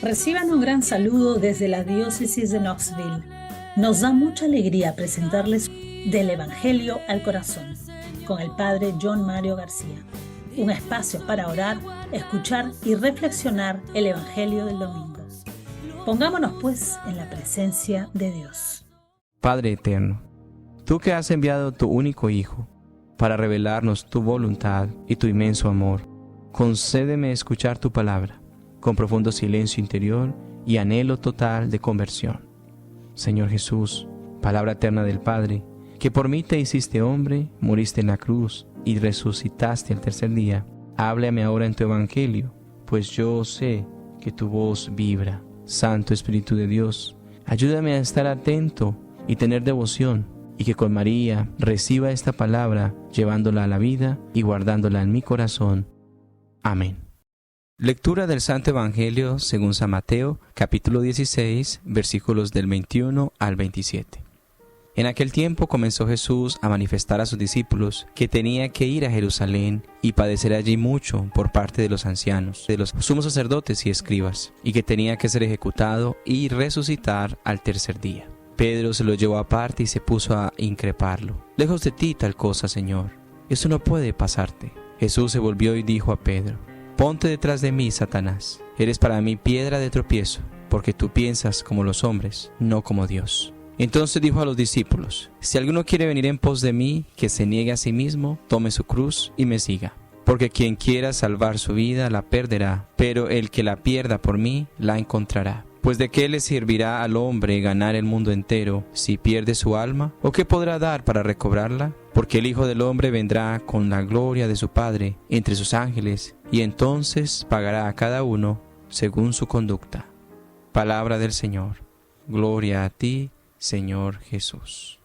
Reciban un gran saludo desde la diócesis de Knoxville. Nos da mucha alegría presentarles Del Evangelio al Corazón, con el Padre John Mario García. Un espacio para orar, escuchar y reflexionar el Evangelio del domingo. Pongámonos pues en la presencia de Dios. Padre eterno, tú que has enviado tu único Hijo para revelarnos tu voluntad y tu inmenso amor, concédeme escuchar tu palabra con profundo silencio interior y anhelo total de conversión. Señor Jesús, palabra eterna del Padre, que por mí te hiciste hombre, moriste en la cruz y resucitaste al tercer día, háblame ahora en tu Evangelio, pues yo sé que tu voz vibra. Santo Espíritu de Dios, ayúdame a estar atento y tener devoción, y que con María reciba esta palabra, llevándola a la vida y guardándola en mi corazón. Amén. Lectura del Santo Evangelio según San Mateo, capítulo 16, versículos del 21 al 27. En aquel tiempo comenzó Jesús a manifestar a sus discípulos que tenía que ir a Jerusalén y padecer allí mucho por parte de los ancianos, de los sumos sacerdotes y escribas, y que tenía que ser ejecutado y resucitar al tercer día. Pedro se lo llevó aparte y se puso a increparlo. Lejos de ti tal cosa, Señor, eso no puede pasarte. Jesús se volvió y dijo a Pedro: Ponte detrás de mí, Satanás. Eres para mí piedra de tropiezo, porque tú piensas como los hombres, no como Dios. Entonces dijo a los discípulos: Si alguno quiere venir en pos de mí, que se niegue a sí mismo, tome su cruz y me siga. Porque quien quiera salvar su vida la perderá, pero el que la pierda por mí la encontrará. Pues ¿de qué le servirá al hombre ganar el mundo entero si pierde su alma? ¿O qué podrá dar para recobrarla? Porque el Hijo del Hombre vendrá con la gloria de su Padre entre sus ángeles, y entonces pagará a cada uno según su conducta. Palabra del Señor. Gloria a ti, Señor Jesús.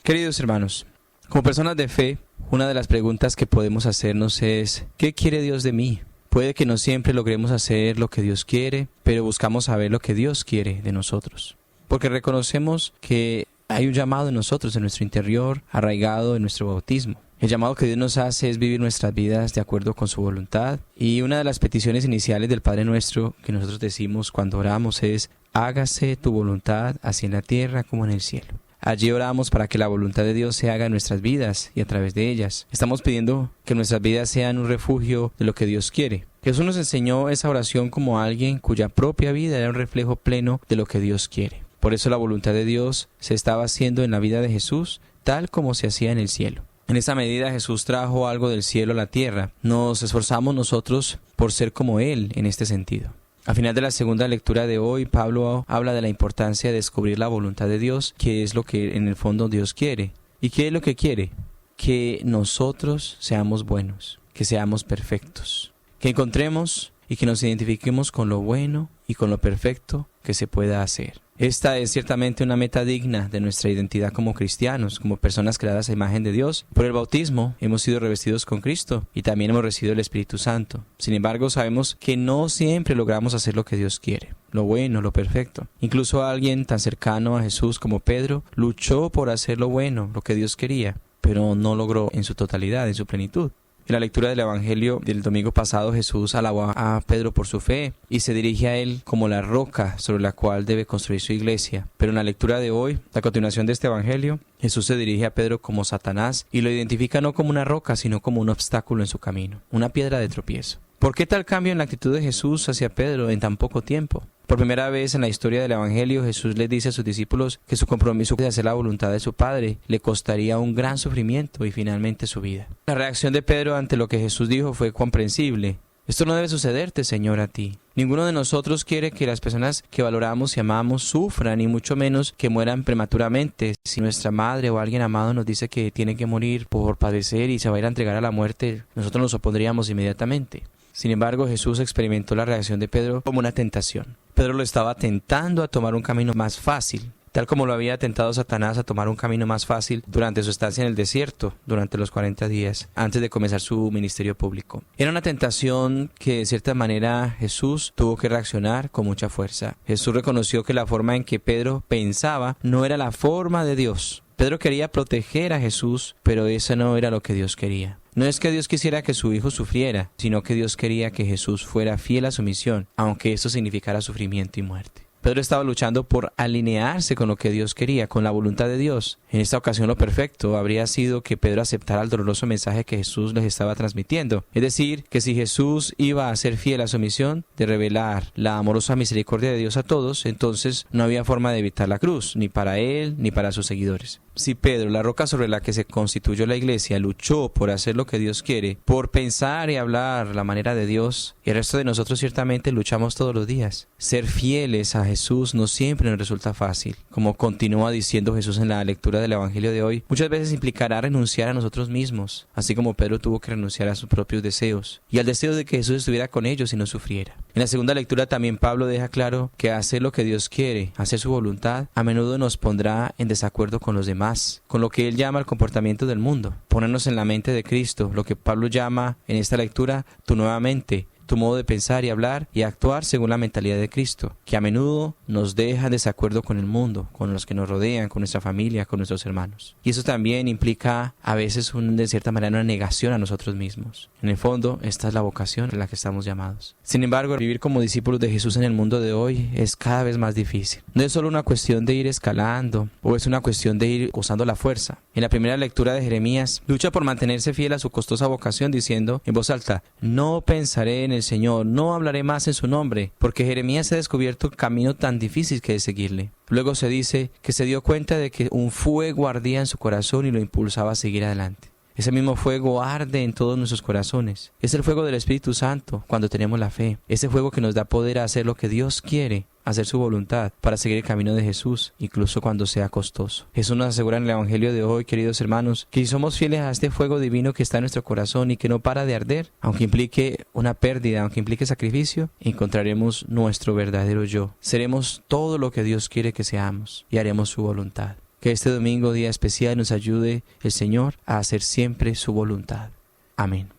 Queridos hermanos, como personas de fe, una de las preguntas que podemos hacernos es: ¿qué quiere Dios de mí? Puede que no siempre logremos hacer lo que Dios quiere, pero buscamos saber lo que Dios quiere de nosotros. Porque reconocemos que hay un llamado en nosotros, en nuestro interior, arraigado en nuestro bautismo. El llamado que Dios nos hace es vivir nuestras vidas de acuerdo con su voluntad. Y una de las peticiones iniciales del Padre Nuestro que nosotros decimos cuando oramos es: hágase tu voluntad así en la tierra como en el cielo. Allí oramos para que la voluntad de Dios se haga en nuestras vidas y a través de ellas. Estamos pidiendo que nuestras vidas sean un refugio de lo que Dios quiere. Jesús nos enseñó esa oración como alguien cuya propia vida era un reflejo pleno de lo que Dios quiere. Por eso la voluntad de Dios se estaba haciendo en la vida de Jesús tal como se hacía en el cielo. En esa medida Jesús trajo algo del cielo a la tierra. Nos esforzamos nosotros por ser como Él en este sentido. Al final de la segunda lectura de hoy, Pablo habla de la importancia de descubrir la voluntad de Dios, que es lo que en el fondo Dios quiere. ¿Y qué es lo que quiere? Que nosotros seamos buenos, que seamos perfectos, que encontremos y que nos identifiquemos con lo bueno y con lo perfecto que se pueda hacer. Esta es ciertamente una meta digna de nuestra identidad como cristianos, como personas creadas a imagen de Dios. Por el bautismo hemos sido revestidos con Cristo y también hemos recibido el Espíritu Santo. Sin embargo, sabemos que no siempre logramos hacer lo que Dios quiere, lo bueno, lo perfecto. Incluso alguien tan cercano a Jesús como Pedro luchó por hacer lo bueno, lo que Dios quería, pero no logró en su totalidad, en su plenitud. En la lectura del Evangelio del domingo pasado, Jesús alabó a Pedro por su fe y se dirige a él como la roca sobre la cual debe construir su iglesia. Pero en la lectura de hoy, la continuación de este Evangelio, Jesús se dirige a Pedro como Satanás y lo identifica no como una roca, sino como un obstáculo en su camino, una piedra de tropiezo. ¿Por qué tal cambio en la actitud de Jesús hacia Pedro en tan poco tiempo? Por primera vez en la historia del Evangelio, Jesús les dice a sus discípulos que su compromiso de hacer la voluntad de su Padre le costaría un gran sufrimiento y finalmente su vida. La reacción de Pedro ante lo que Jesús dijo fue comprensible. Esto no debe sucederte, Señor, a ti. Ninguno de nosotros quiere que las personas que valoramos y amamos sufran, y mucho menos que mueran prematuramente. Si nuestra madre o alguien amado nos dice que tiene que morir por padecer y se va a ir a entregar a la muerte, nosotros nos opondríamos inmediatamente. Sin embargo, Jesús experimentó la reacción de Pedro como una tentación. Pedro lo estaba tentando a tomar un camino más fácil, tal como lo había tentado Satanás a tomar un camino más fácil durante su estancia en el desierto, durante los 40 días, antes de comenzar su ministerio público. Era una tentación que de cierta manera Jesús tuvo que reaccionar con mucha fuerza. Jesús reconoció que la forma en que Pedro pensaba no era la forma de Dios. Pedro quería proteger a Jesús, pero eso no era lo que Dios quería. No es que Dios quisiera que su Hijo sufriera, sino que Dios quería que Jesús fuera fiel a su misión, aunque eso significara sufrimiento y muerte. Pedro estaba luchando por alinearse con lo que Dios quería, con la voluntad de Dios. En esta ocasión lo perfecto habría sido que Pedro aceptara el doloroso mensaje que Jesús les estaba transmitiendo. Es decir, que si Jesús iba a ser fiel a su misión de revelar la amorosa misericordia de Dios a todos, entonces no había forma de evitar la cruz, ni para él ni para sus seguidores. Si Pedro, la roca sobre la que se constituyó la iglesia, luchó por hacer lo que Dios quiere, por pensar y hablar la manera de Dios, y el resto de nosotros ciertamente luchamos todos los días. Ser fieles a Jesús no siempre nos resulta fácil. Como continúa diciendo Jesús en la lectura del Evangelio de hoy, muchas veces implicará renunciar a nosotros mismos, así como Pedro tuvo que renunciar a sus propios deseos, y al deseo de que Jesús estuviera con ellos y no sufriera. En la segunda lectura también Pablo deja claro que hacer lo que Dios quiere, hacer su voluntad, a menudo nos pondrá en desacuerdo con los demás, con lo que él llama el comportamiento del mundo. Ponernos en la mente de Cristo, lo que Pablo llama en esta lectura tu nueva mente, tu modo de pensar y hablar y actuar según la mentalidad de Cristo, que a menudo nos deja en desacuerdo con el mundo, con los que nos rodean, con nuestra familia, con nuestros hermanos. Y eso también implica a veces de cierta manera una negación a nosotros mismos. En el fondo, esta es la vocación en la que estamos llamados. Sin embargo, vivir como discípulos de Jesús en el mundo de hoy es cada vez más difícil. No es solo una cuestión de ir escalando o es una cuestión de ir usando la fuerza. En la primera lectura de Jeremías, lucha por mantenerse fiel a su costosa vocación diciendo en voz alta: no pensaré en el Señor, no hablaré más en su nombre, porque Jeremías ha descubierto el camino tan difícil que es seguirle. Luego se dice que se dio cuenta de que un fuego ardía en su corazón y lo impulsaba a seguir adelante. Ese mismo fuego arde en todos nuestros corazones. Es el fuego del Espíritu Santo cuando tenemos la fe. Ese fuego que nos da poder a hacer lo que Dios quiere, hacer su voluntad, para seguir el camino de Jesús, incluso cuando sea costoso. Jesús nos asegura en el Evangelio de hoy, queridos hermanos, que si somos fieles a este fuego divino que está en nuestro corazón y que no para de arder, aunque implique una pérdida, aunque implique sacrificio, encontraremos nuestro verdadero yo. Seremos todo lo que Dios quiere que seamos y haremos su voluntad. Que este domingo, día especial, nos ayude el Señor a hacer siempre su voluntad. Amén.